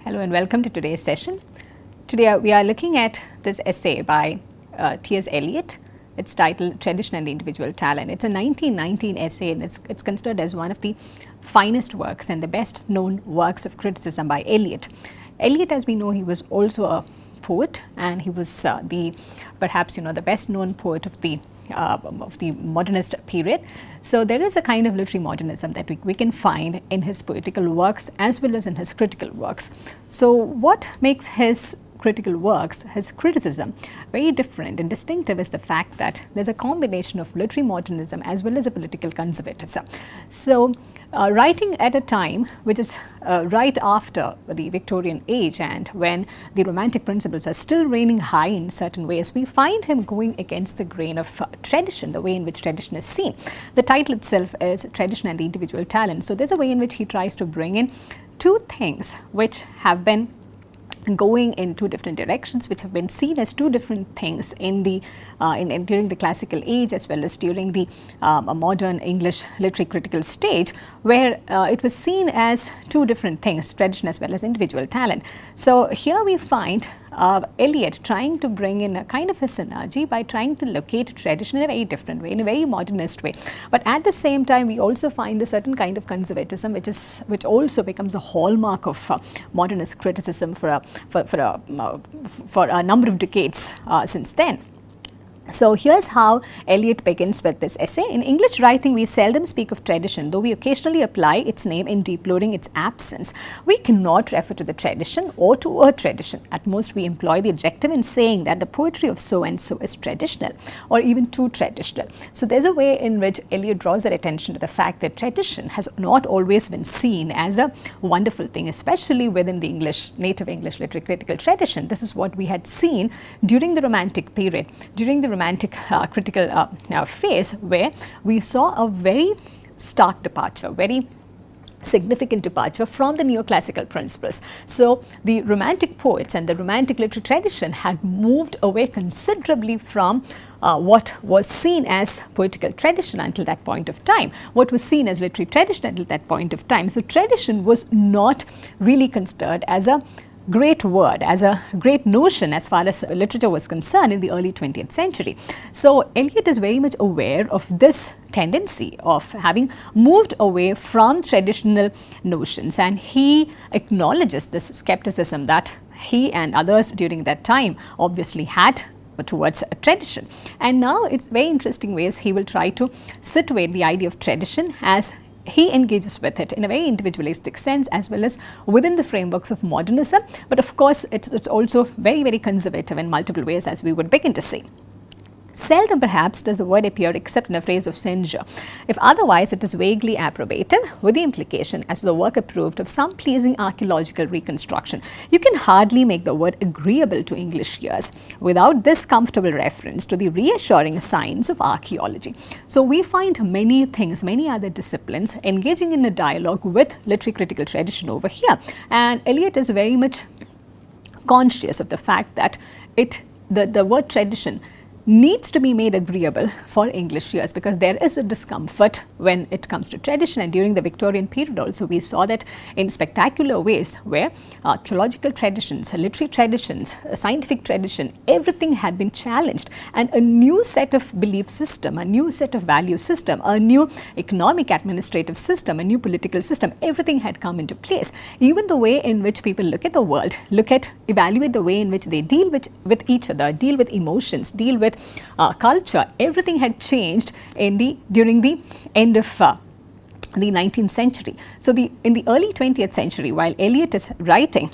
Hello and welcome to today's session. Today we are looking at this essay by T.S. Eliot. It's titled Tradition and Individual Talent. It's a 1919 essay and it's considered as one of the finest works and the best known works of criticism by Eliot. Eliot, as we know, he was also a poet and he was perhaps the best known poet of the modernist period. So there is a kind of literary modernism that we can find in his poetical works as well as in his critical works. So what makes his critical works, his criticism, very different and distinctive is the fact that there's a combination of literary modernism as well as a political conservatism. So writing at a time which is right after the Victorian age and when the romantic principles are still reigning high in certain ways, we find him going against the grain of tradition, the way in which tradition is seen. The title itself is Tradition and Individual Talent. So there's a way in which he tries to bring in two things which have been going in two different directions, which have been seen as two different things in the during the classical age as well as during the modern English literary critical stage, where it was seen as two different things, tradition as well as individual talent. So here we find Eliot trying to bring in a kind of a synergy by trying to locate tradition in a very different way, in a very modernist way. But at the same time, we also find a certain kind of conservatism, which also becomes a hallmark of modernist criticism for a number of decades since then. So here's how Eliot begins with this essay. In English writing, we seldom speak of tradition, though we occasionally apply its name in deploring its absence. We cannot refer to the tradition or to a tradition. At most, we employ the adjective in saying that the poetry of so-and-so is traditional or even too traditional. So there's a way in which Eliot draws our attention to the fact that tradition has not always been seen as a wonderful thing, especially within the native English literary critical tradition. This is what we had seen during the Romantic period, during the romantic critical phase, where we saw a very stark departure, very significant departure from the neoclassical principles. So the romantic poets and the romantic literary tradition had moved away considerably from what was seen as poetical tradition until that point of time, what was seen as literary tradition until that point of time. So tradition was not really considered as a great word, as a great notion as far as literature was concerned in the early 20th century. So Eliot is very much aware of this tendency of having moved away from traditional notions, and he acknowledges this skepticism that he and others during that time obviously had towards a tradition. And now it's very interesting ways he will try to situate the idea of tradition as he engages with it in a very individualistic sense as well as within the frameworks of modernism, but of course it's also very, very conservative in multiple ways, as we would begin to see. Seldom perhaps does the word appear except in a phrase of censure. If otherwise, it is vaguely approbative, with the implication as the work approved of some pleasing archaeological reconstruction. You can hardly make the word agreeable to English ears without this comfortable reference to the reassuring signs of archaeology. So we find many things, many other disciplines engaging in a dialogue with literary critical tradition over here, and Eliot is very much conscious of the fact that the word tradition needs to be made agreeable for English ears, because there is a discomfort when it comes to tradition. And during the Victorian period also, we saw that in spectacular ways, where theological traditions, literary traditions, scientific tradition, everything had been challenged, and a new set of belief system, a new set of value system, a new economic administrative system, a new political system, everything had come into place. Even the way in which people look at the world, evaluate the way in which they deal with each other, deal with emotions, deal with culture, everything had changed during the end of the 19th century. So in the early 20th century, while Eliot is writing,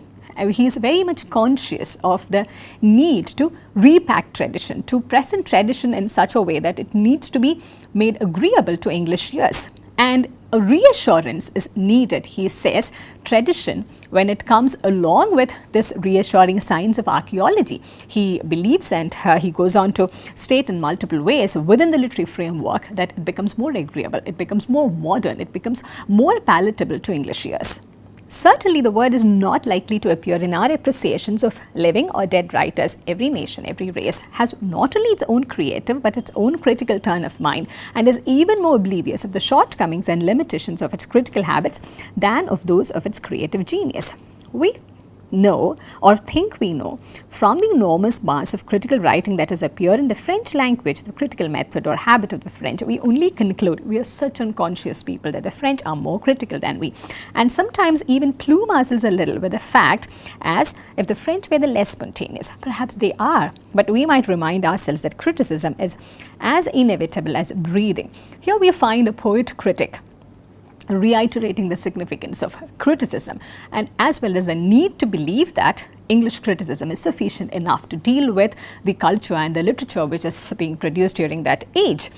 he is very much conscious of the need to repack tradition, to present tradition in such a way that it needs to be made agreeable to English ears. And a reassurance is needed, he says, tradition, when it comes along with this reassuring signs of archaeology. He believes, and he goes on to state in multiple ways within the literary framework, that it becomes more agreeable, it becomes more modern, it becomes more palatable to English ears. Certainly, the word is not likely to appear in our appreciations of living or dead writers. Every nation, every race has not only its own creative but its own critical turn of mind, and is even more oblivious of the shortcomings and limitations of its critical habits than of those of its creative genius. We know or think we know from the enormous mass of critical writing that has appeared in the French language, the critical method or habit of the French, we only conclude, we are such unconscious people, that the French are more critical than we, and sometimes even plume ourselves a little with the fact as if the French were the less spontaneous. Perhaps they are, but we might remind ourselves that criticism is as inevitable as breathing. Here we find a poet critic reiterating the significance of criticism, and as well as the need to believe that English criticism is sufficient enough to deal with the culture and the literature which is being produced during that age,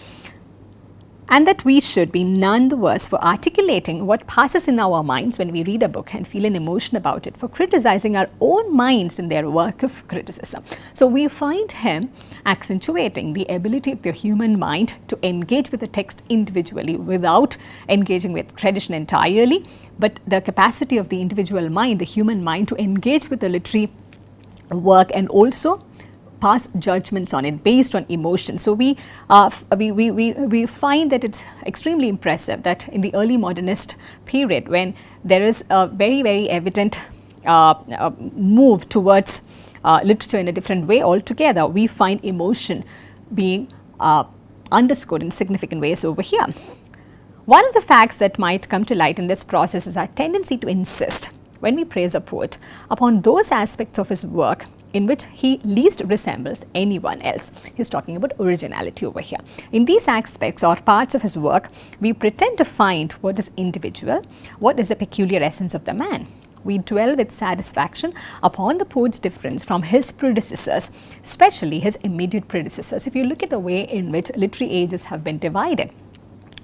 and that we should be none the worse for articulating what passes in our minds when we read a book and feel an emotion about it, for criticizing our own minds in their work of criticism. So we find him accentuating the ability of the human mind to engage with the text individually without engaging with tradition entirely, but the capacity of the individual mind, the human mind, to engage with the literary work and also pass judgments on it based on emotion. So we find that it's extremely impressive that in the early modernist period, when there is a very, very evident move towards literature in a different way altogether, we find emotion being underscored in significant ways over here. One of the facts that might come to light in this process is our tendency to insist, when we praise a poet, upon those aspects of his work in which he least resembles anyone else. He's talking about originality over here. In these aspects or parts of his work, we pretend to find what is individual, what is the peculiar essence of the man. We dwell with satisfaction upon the poet's difference from his predecessors, especially his immediate predecessors. If you look at the way in which literary ages have been divided,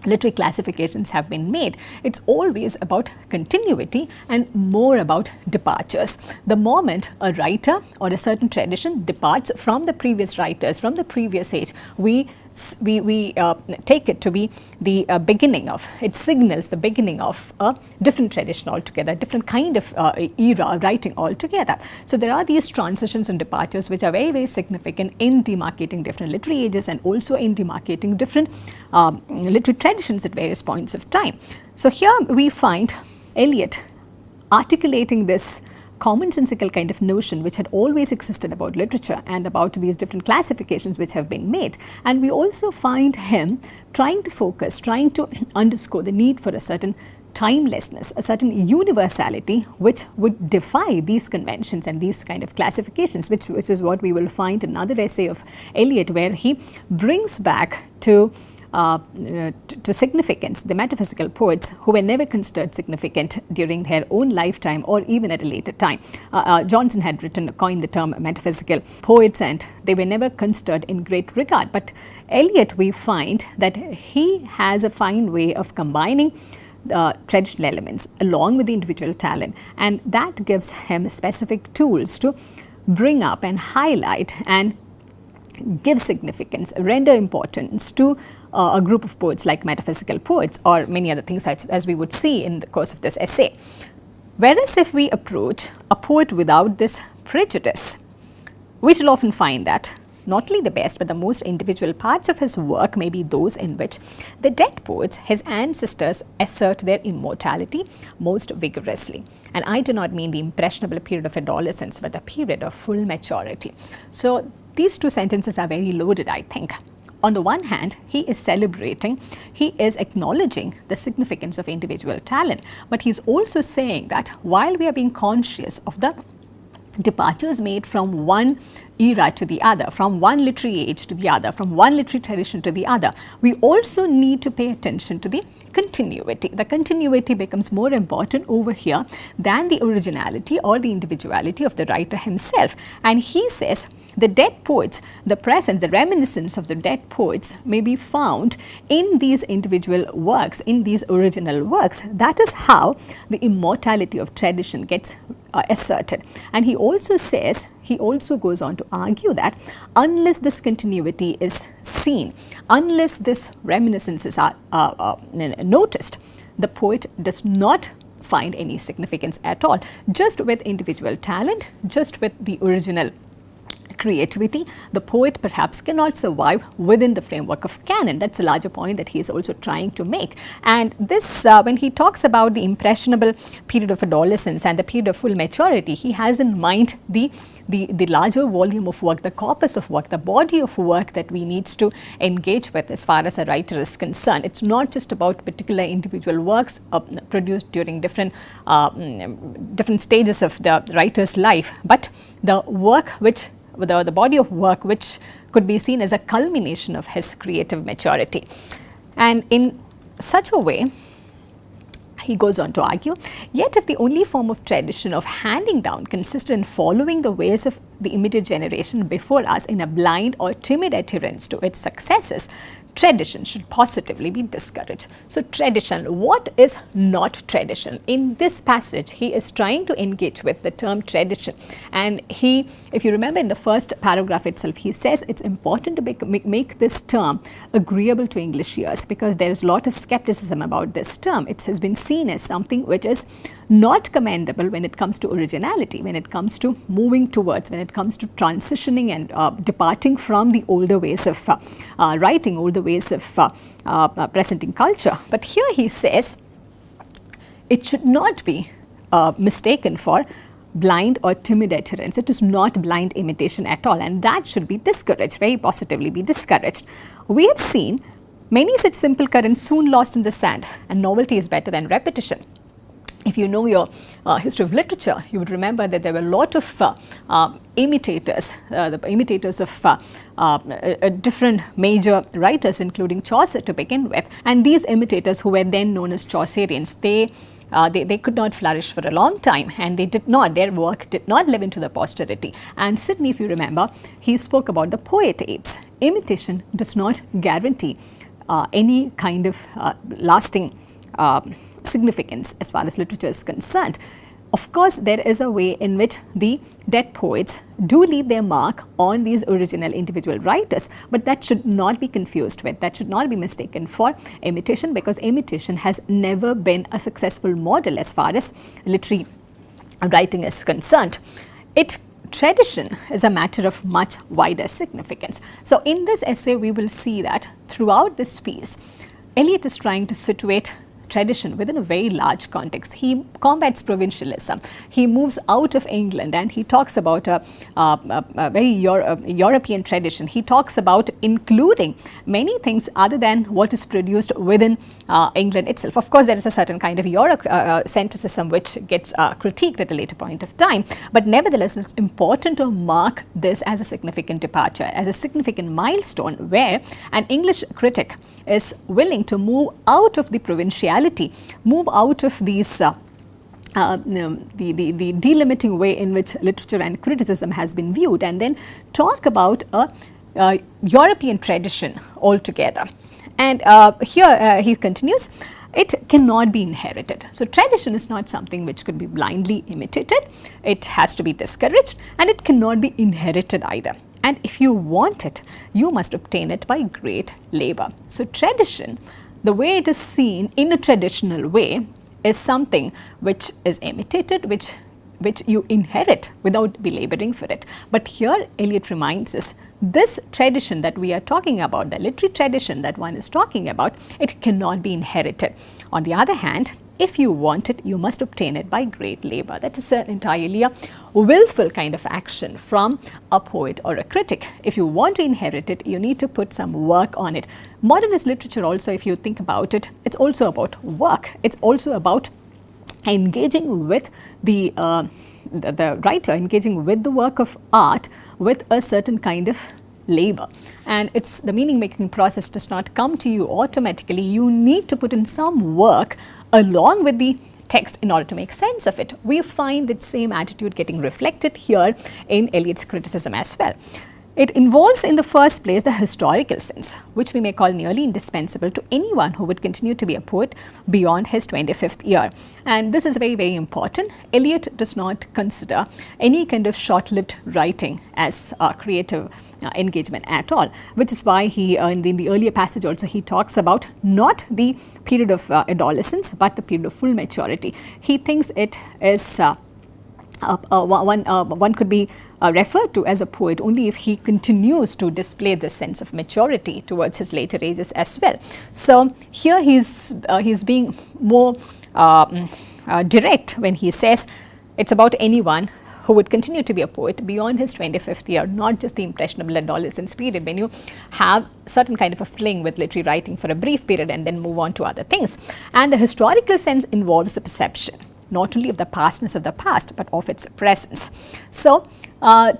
literary classifications have been made, it's always about continuity and more about departures. The moment a writer or a certain tradition departs from the previous writers, from the previous age, we take it to be the beginning of, it signals the beginning of a different tradition altogether, different kind of era writing altogether. So there are these transitions and departures which are very, very significant in demarcating different literary ages and also in demarcating different literary traditions at various points of time. So here we find Eliot articulating this commonsensical kind of notion which had always existed about literature and about these different classifications which have been made. And we also find him trying to focus, trying to underscore the need for a certain timelessness, a certain universality which would defy these conventions and these kind of classifications, which is what we will find in another essay of Eliot, where he brings back to significance the metaphysical poets who were never considered significant during their own lifetime or even at a later time. Johnson had coined the term metaphysical poets, and they were never considered in great regard. But Eliot, we find that he has a fine way of combining traditional elements along with the individual talent, and that gives him specific tools to bring up and highlight and give significance, render importance to a group of poets like metaphysical poets or many other things as we would see in the course of this essay. Whereas if we approach a poet without this prejudice, we shall often find that not only the best but the most individual parts of his work may be those in which the dead poets, his ancestors, assert their immortality most vigorously. And I do not mean the impressionable period of adolescence, but the period of full maturity. So these two sentences are very loaded, I think. On the one hand, he is celebrating, he is acknowledging the significance of individual talent, but he's also saying that while we are being conscious of the departures made from one era to the other, from one literary age to the other, from one literary tradition to the other, we also need to pay attention to the continuity. The continuity becomes more important over here than the originality or the individuality of the writer himself. And he says the dead poets, the presence, the reminiscence of the dead poets may be found in these individual works, in these original works. That is how the immortality of tradition gets asserted. And he also says, he also goes on to argue that unless this continuity is seen, unless this reminiscences are noticed, the poet does not find any significance at all. Just with individual talent, just with the original creativity, the poet perhaps cannot survive within the framework of canon. That's a larger point that he is also trying to make. And this, when he talks about the impressionable period of adolescence and the period of full maturity, he has in mind the larger volume of work, the corpus of work, the body of work that we need to engage with as far as a writer is concerned. It's not just about particular individual works produced during different stages of the writer's life, but the work which, the body of work which could be seen as a culmination of his creative maturity. And in such a way, he goes on to argue, yet if the only form of tradition of handing down consisted in following the ways of the immediate generation before us in a blind or timid adherence to its successes, tradition should positively be discouraged. So tradition, what is not tradition? In this passage, he is trying to engage with the term tradition. And he, if you remember in the first paragraph itself, he says it's important to make this term agreeable to English ears, because there is a lot of skepticism about this term. It has been seen as something which is not commendable when it comes to originality, when it comes to moving towards, when it comes to transitioning and departing from the older ways of writing, older ways of presenting culture. But here he says it should not be mistaken for blind or timid adherence. It is not blind imitation at all, and that should be discouraged, very positively be discouraged. We have seen many such simple currents soon lost in the sand, and novelty is better than repetition. If you know your history of literature, you would remember that there were a lot of imitators, the imitators of different major writers, including Chaucer to begin with. And these imitators, who were then known as Chaucerians, they could not flourish for a long time, and their work did not live into the posterity. And Sidney, if you remember, he spoke about the poet apes. Imitation does not guarantee any kind of lasting significance as far as literature is concerned. Of course, there is a way in which the dead poets do leave their mark on these original individual writers, but that should not be confused with, that should not be mistaken for imitation, because imitation has never been a successful model as far as literary writing is concerned. Tradition is a matter of much wider significance. So in this essay, we will see that throughout this piece, Eliot is trying to situate tradition within a very large context. He combats provincialism. He moves out of England and he talks about a very European tradition. He talks about including many things other than what is produced within England itself. Of course, there is a certain kind of Eurocentrism which gets critiqued at a later point of time, but nevertheless, it's important to mark this as a significant departure, as a significant milestone where an English critic is willing to move out of the provinciality, move out of these the delimiting way in which literature and criticism has been viewed, and then talk about a European tradition altogether. And here he continues, it cannot be inherited. So tradition is not something which could be blindly imitated. It has to be discouraged, and it cannot be inherited either. And if you want it, you must obtain it by great labor. So tradition, the way it is seen in a traditional way, is something which is imitated, which you inherit without belaboring for it. But here Eliot reminds us, this tradition that we are talking about, the literary tradition that one is talking about, it cannot be inherited. On the other hand, if you want it, you must obtain it by great labor. That is entirely a willful kind of action from a poet or a critic. If you want to inherit it, you need to put some work on it. Modernist literature also, if you think about it, it's also about work. It's also about engaging with the writer, engaging with the work of art with a certain kind of labor. And it's the meaning making process does not come to you automatically. You need to put in some work along with the text in order to make sense of it. We find that same attitude getting reflected here in Eliot's criticism as well. It involves in the first place the historical sense, which we may call nearly indispensable to anyone who would continue to be a poet beyond his 25th year. And this is very, very important. Eliot does not consider any kind of short-lived writing as creative engagement at all, which is why he in the earlier passage also he talks about not the period of adolescence but the period of full maturity. He thinks it is one could be referred to as a poet only if he continues to display this sense of maturity towards his later ages as well. So here he's being more direct when he says it's about anyone who would continue to be a poet beyond his 25th year, not just the impressionable adolescence period when you have certain kind of a fling with literary writing for a brief period and then move on to other things. And the historical sense involves a perception not only of the pastness of the past, but of its presence. So,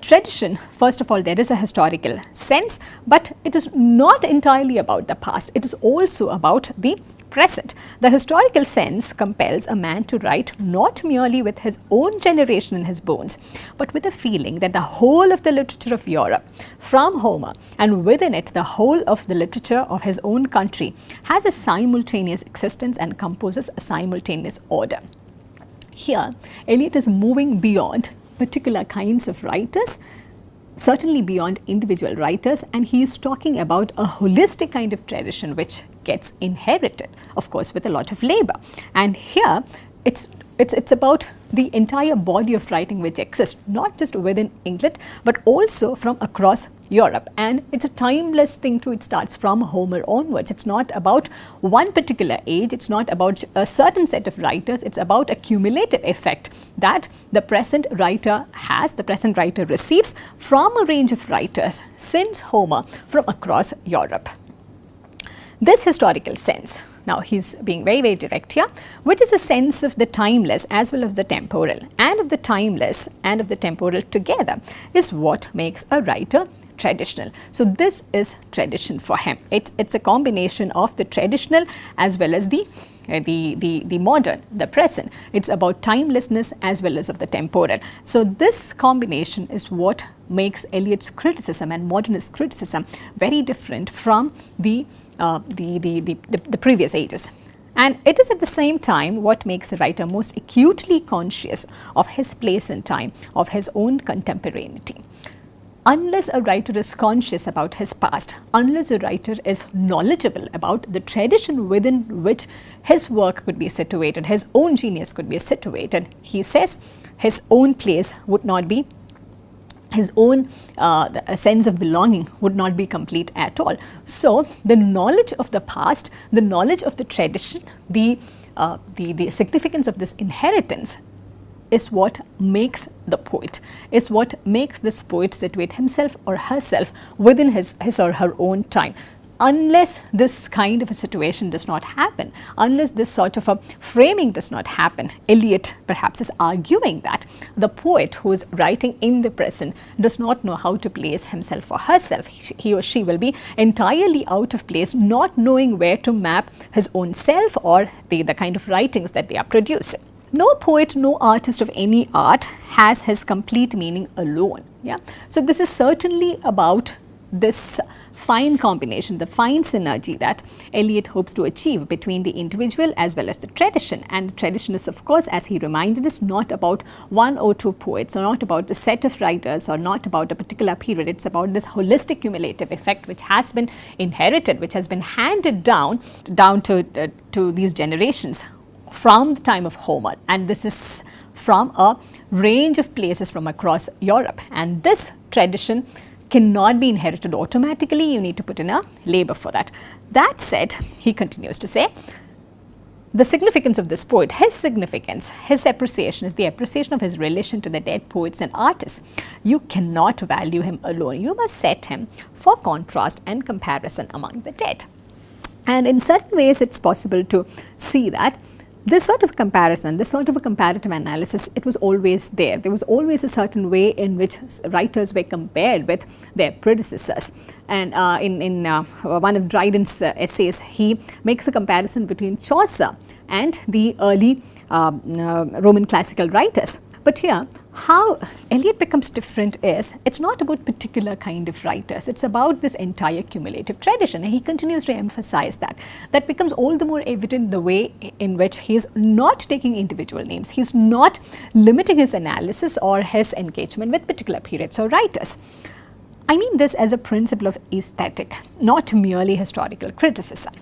tradition, first of all, there is a historical sense, but it is not entirely about the past. It is also about the present. The historical sense compels a man to write not merely with his own generation in his bones, but with a feeling that the whole of the literature of Europe, from Homer, and within it the whole of the literature of his own country, has a simultaneous existence and composes a simultaneous order. Here, Eliot is moving beyond particular kinds of writers, certainly beyond individual writers, and he is talking about a holistic kind of tradition which gets inherited, of course, with a lot of labor. And here, it's about the entire body of writing which exists, not just within England, but also from across Europe. And it's a timeless thing too. It starts from Homer onwards. It's not about one particular age. It's not about a certain set of writers. It's about a cumulative effect that the present writer has, the present writer receives from a range of writers since Homer from across Europe. This historical sense, now he's being very, very direct here, which is a sense of the timeless as well as the temporal, and of the timeless and of the temporal together, is what makes a writer traditional. So this is tradition for him. It's a combination of the traditional as well as the modern, the present. It's about timelessness as well as of the temporal. So this combination is what makes Eliot's criticism and modernist criticism very different from the previous ages. And it is at the same time what makes a writer most acutely conscious of his place in time, of his own contemporaneity. Unless a writer is conscious about his past, unless a writer is knowledgeable about the tradition within which his work could be situated, his own genius could be situated, he says his own place would not be, his own sense of belonging would not be complete at all. So, the knowledge of the past, the knowledge of the tradition, the significance of this inheritance is what makes the poet, is what makes this poet situate himself or herself within his or her own time. Unless this kind of a situation does not happen, unless this sort of a framing does not happen, Eliot perhaps is arguing that the poet who is writing in the present does not know how to place himself or herself. He or she will be entirely out of place, not knowing where to map his own self or the kind of writings that they are producing. No poet, no artist of any art has his complete meaning alone. Yeah. So this is certainly about this fine combination, the fine synergy that Eliot hopes to achieve between the individual as well as the tradition. And the tradition is, of course, as he reminded us, not about one or two poets, or not about a set of writers, or not about a particular period. It's about this holistic cumulative effect which has been inherited, which has been handed down to these generations from the time of Homer. And this is from a range of places from across Europe. And this tradition cannot be inherited automatically. You need to put in a labor for that. That said, he continues to say, the significance of this poet, his significance, his appreciation is the appreciation of his relation to the dead poets and artists. You cannot value him alone. You must set him for contrast and comparison among the dead. And in certain ways, it's possible to see that this sort of comparison, this sort of a comparative analysis, it was always there. There was always a certain way in which writers were compared with their predecessors. And in one of Dryden's essays, he makes a comparison between Chaucer and the early Roman classical writers. But here, how Eliot becomes different is, it's not about particular kind of writers, it's about this entire cumulative tradition. And he continues to emphasize that. That becomes all the more evident the way in which he is not taking individual names. He's not limiting his analysis or his engagement with particular periods or writers. I mean this as a principle of aesthetic, not merely historical criticism.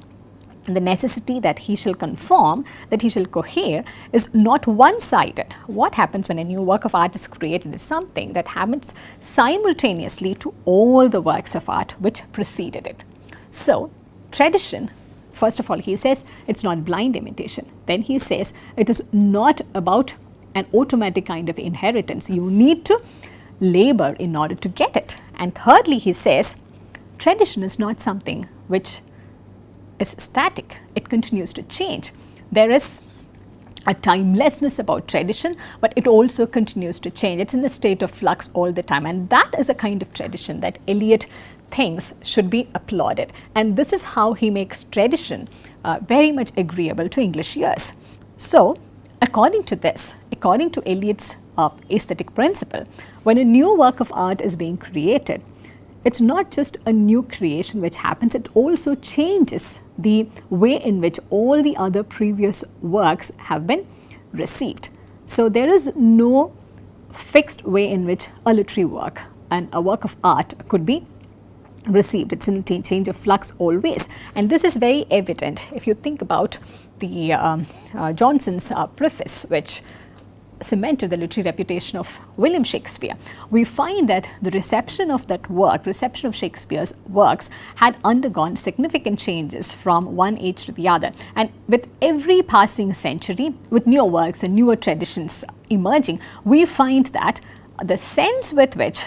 And the necessity that he shall conform, that he shall cohere, is not one-sided. What happens when a new work of art is created is something that happens simultaneously to all the works of art which preceded it. So, tradition, first of all, he says it's not blind imitation. Then he says it is not about an automatic kind of inheritance. You need to labor in order to get it. And thirdly, he says tradition is not something which is static, it continues to change. There is a timelessness about tradition, but it also continues to change. It's in a state of flux all the time, and that is a kind of tradition that Eliot thinks should be applauded. And this is how he makes tradition very much agreeable to English ears. So, according to this, according to Eliot's aesthetic principle, when a new work of art is being created, it's not just a new creation which happens, it also changes the way in which all the other previous works have been received. So there is no fixed way in which a literary work and a work of art could be received. It's in a change of flux always. And this is very evident if you think about the Johnson's preface, which cemented the literary reputation of William Shakespeare. We find that the reception of that work, reception of Shakespeare's works, had undergone significant changes from one age to the other. And with every passing century, with newer works and newer traditions emerging, we find that the sense with which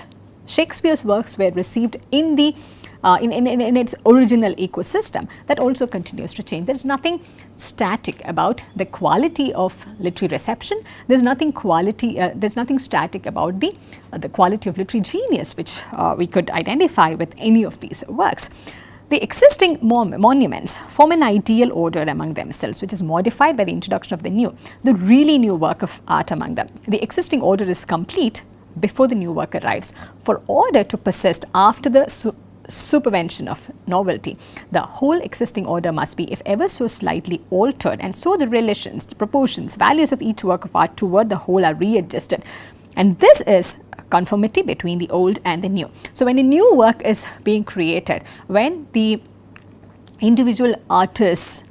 Shakespeare's works were received in the in its original ecosystem, that also continues to change. There is nothing static about the quality of literary reception. There's nothing static about the quality of literary genius, which we could identify with any of these works. The existing monuments form an ideal order among themselves, which is modified by the introduction of the really new work of art among them. The existing order is complete before the new work arrives. For order to persist after the supervention of novelty, the whole existing order must be, if ever so slightly, altered, and so the relations, the proportions, values of each work of art toward the whole are readjusted. And this is conformity between the old and the new. So when a new work is being created, when the individual artist's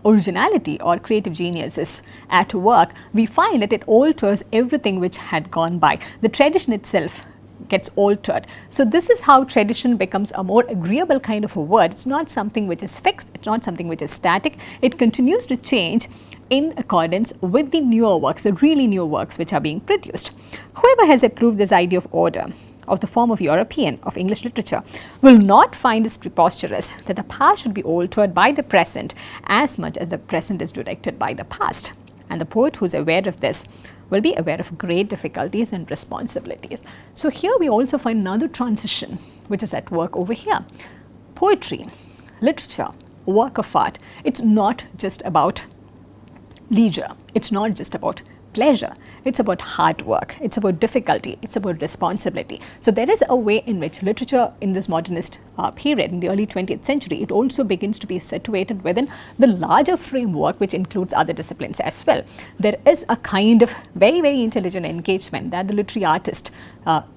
originality or creative genius is at work, we find that it alters everything which had gone by. The tradition itself gets altered. So this is how tradition becomes a more agreeable kind of a word. It's not something which is fixed, it's not something which is static. It continues to change in accordance with the newer works, the really new works which are being produced. Whoever has approved this idea of order, of the form of European, of English literature, will not find it preposterous that the past should be altered by the present as much as the present is directed by the past. And the poet who is aware of this will be aware of great difficulties and responsibilities. So here we also find another transition which is at work over here. Poetry, literature, work of art, it's not just about leisure, it's not just about pleasure, it's about hard work, it's about difficulty, it's about responsibility. So there is a way in which literature in this modernist period, in the early 20th century, it also begins to be situated within the larger framework which includes other disciplines as well. There is a kind of very, very intelligent engagement that the literary artist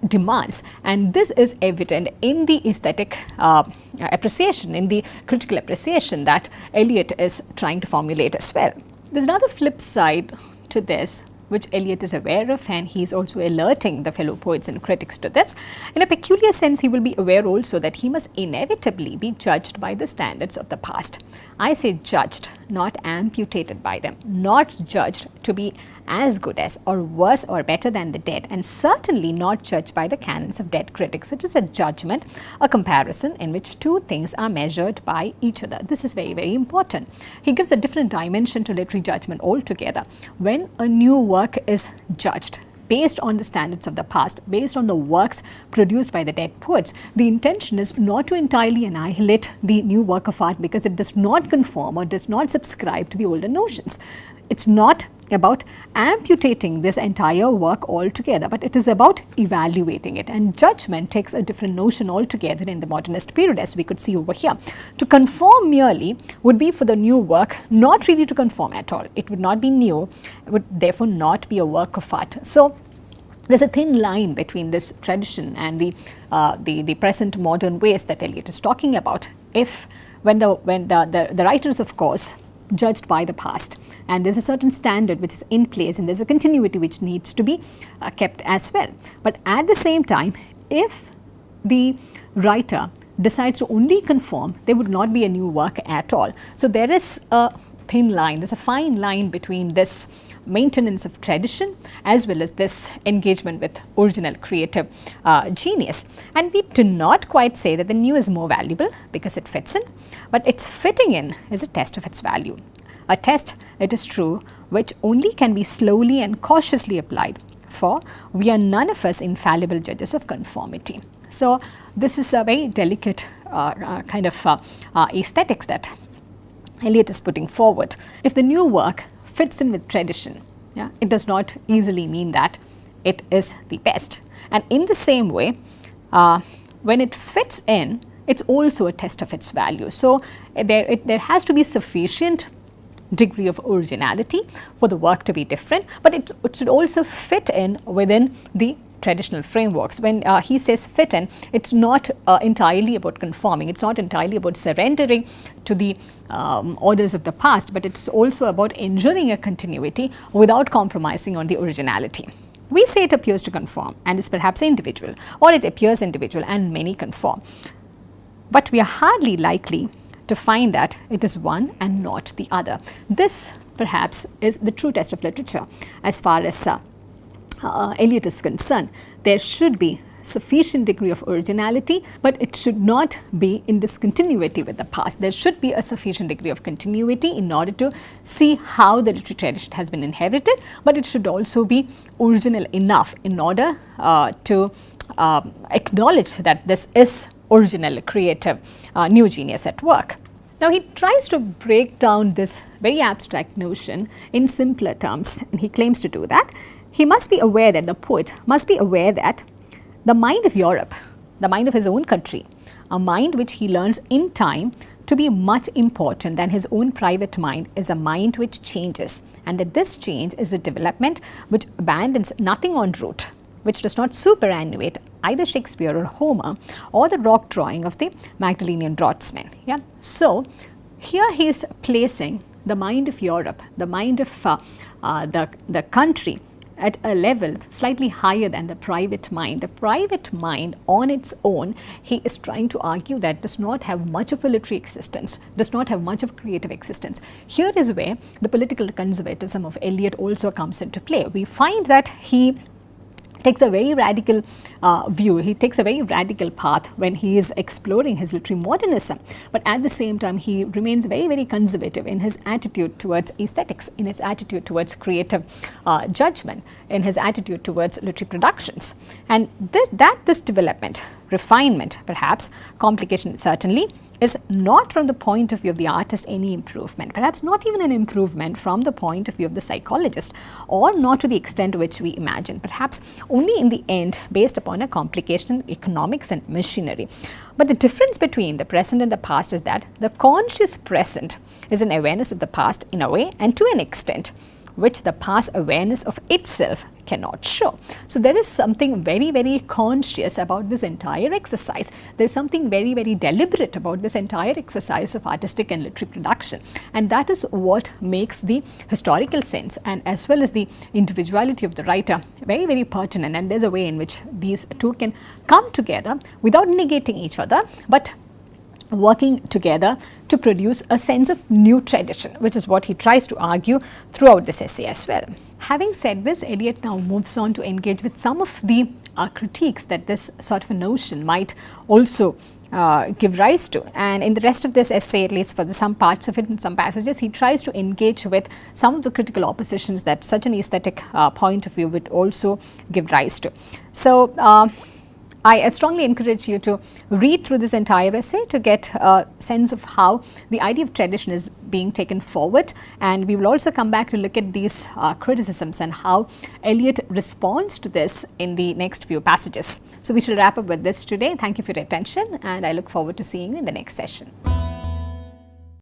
demands, and this is evident in the aesthetic appreciation, in the critical appreciation that Eliot is trying to formulate as well. There's another flip side to this which Eliot is aware of, and he is also alerting the fellow poets and critics to this. In a peculiar sense, he will be aware also that he must inevitably be judged by the standards of the past. I say judged, not amputated by them, not judged to be as good as or worse or better than the dead, and certainly not judged by the canons of dead critics. It is a judgment, a comparison in which two things are measured by each other. This is very, very important. He gives a different dimension to literary judgment altogether. When a new work is judged based on the standards of the past, based on the works produced by the dead poets, the intention is not to entirely annihilate the new work of art because it does not conform or does not subscribe to the older notions. It's not about amputating this entire work altogether, but it is about evaluating it. And judgment takes a different notion altogether in the modernist period, as we could see over here. To conform merely would be for the new work not really to conform at all. It would not be new, it would therefore not be a work of art. So there's a thin line between this tradition and the present modern ways that Eliot is talking about. If the writer is, of course, judged by the past, and there's a certain standard which is in place, and there's a continuity which needs to be kept as well. But at the same time, if the writer decides to only conform, there would not be a new work at all. So there is a thin line, there's a fine line between this maintenance of tradition as well as this engagement with original creative genius. And we do not quite say that the new is more valuable because it fits in, but its fitting in is a test of its value. A test, it is true, which only can be slowly and cautiously applied, for we are none of us infallible judges of conformity. So this is a very delicate kind of aesthetics that Eliot is putting forward. If the new work fits in with tradition, yeah, it does not easily mean that it is the best. And in the same way, when it fits in, it's also a test of its value. So there has to be sufficient degree of originality for the work to be different, but it should also fit in within the traditional frameworks. When he says fit in, it's not entirely about conforming, it's not entirely about surrendering to the orders of the past, but it's also about ensuring a continuity without compromising on the originality. We say it appears to conform and is perhaps individual, or it appears individual and many conform, but we are hardly likely to find that it is one and not the other. This perhaps is the true test of literature as far as Eliot is concerned. There should be sufficient degree of originality, but it should not be in discontinuity with the past. There should be a sufficient degree of continuity in order to see how the literary tradition has been inherited, but it should also be original enough in order to acknowledge that this is original, creative, new genius at work. Now he tries to break down this very abstract notion in simpler terms, and he claims to do that. He must be aware that the poet must be aware that the mind of Europe, the mind of his own country, a mind which he learns in time to be much important than his own private mind, is a mind which changes, and that this change is a development which abandons nothing en route, which does not superannuate either Shakespeare or Homer or the rock drawing of the Magdalenian draughtsman. Yeah? So here he is placing the mind of Europe, the mind of the country, at a level slightly higher than the private mind. The private mind on its own, he is trying to argue that does not have much of a literary existence, does not have much of creative existence. Here is where the political conservatism of Eliot also comes into play. We find that he takes a very radical view, he takes a very radical path when he is exploring his literary modernism, but at the same time he remains very, very conservative in his attitude towards aesthetics, in his attitude towards creative judgment, in his attitude towards literary productions. And this development, refinement, perhaps complication certainly, is not from the point of view of the artist any improvement, perhaps not even an improvement from the point of view of the psychologist, or not to the extent which we imagine, perhaps only in the end based upon a complication in economics and machinery. But the difference between the present and the past is that the conscious present is an awareness of the past in a way and to an extent which the past awareness of itself cannot show. So there is something very, very conscious about this entire exercise. There is something very, very deliberate about this entire exercise of artistic and literary production, and that is what makes the historical sense and as well as the individuality of the writer very, very pertinent. And there's a way in which these two can come together without negating each other, but working together to produce a sense of new tradition, which is what he tries to argue throughout this essay as well. Having said this, Eliot now moves on to engage with some of the critiques that this sort of a notion might also give rise to. And in the rest of this essay, at least for some parts of it and some passages, he tries to engage with some of the critical oppositions that such an aesthetic point of view would also give rise to. So I strongly encourage you to read through this entire essay to get a sense of how the idea of tradition is being taken forward, and we will also come back to look at these criticisms and how Eliot responds to this in the next few passages. So we shall wrap up with this today. Thank you for your attention, and I look forward to seeing you in the next session.